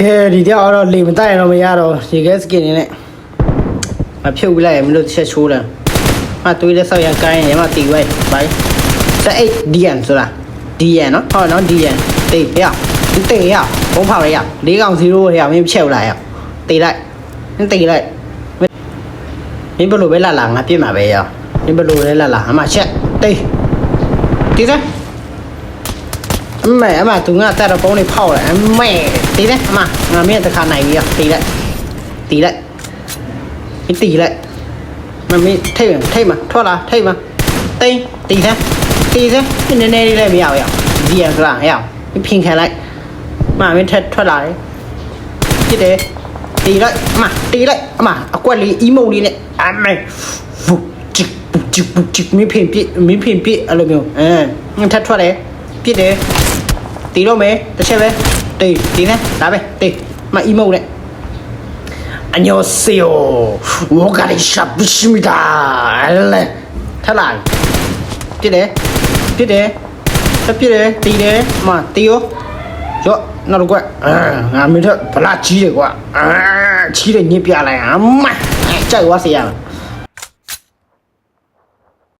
ဒီတရားတော့လေမတိုက်ရတော့မရတော့ရေခဲစကင်နေနဲ့မဖြုတ်ပြလိုက်မလို့ချက်ချိုးတယ်မတွေးလဲဆောက်ရကိုင်းရမတီဝဲဘိုင်းစအိတ်ဒီယန်ဆိုတာဒီယန်နော်ဟုတ်နော်ဒီယန်တေးရတေးရဘုံဖောက်ရ4កောင်0ရမင်းဖြုတ်လိုက်ရတေးလိုက်မင်းတေးလိုက်မင်းဘလို့ပဲလာငါပြစ်မှာပဲရမင်းဘလို့လဲလာအမချက်တေးဒီစအမသူငါတက်တော့ပုံးလေးဖောက်လိုက်အမေတီးတယ်အမငါမင်းတခါနိုင်ပြီရတီးလိုက်တီးလိုက်မင်းတီးလိုက်မမင်းထိတ်မှာထွက်လာထိတ်မှာတိန်တီးတယ်တီးတယ်နည်းနည်းလေးလည်းမရဘူးရဒီရကလာရမင်းဖင်ခံလိုက်မမင်းထွက်လာတယ်ပြစ်တယ်တီးလိုက်အမတီးလိုက်အမအကွက်လေးအီမုံလေးနဲ့အမေဖူချစ်ချစ်မင်းဖင်ပြစ်အဲ့လိုမျိုးငါထထွက်တယ်ပြစ်တယ်တီးတော့မယ်တစ်ချက်ပဲတီးနေဒါပဲတီးမအီမုံနဲ့안녕하세요. 워가리 샤프십니다. 알레. 탈락. 피래. 띠래. 마, 띠요. 저, 나로 과. 아미터 블라 지레 과. 지레 니 뼈라. 엄마. 짜 와세요.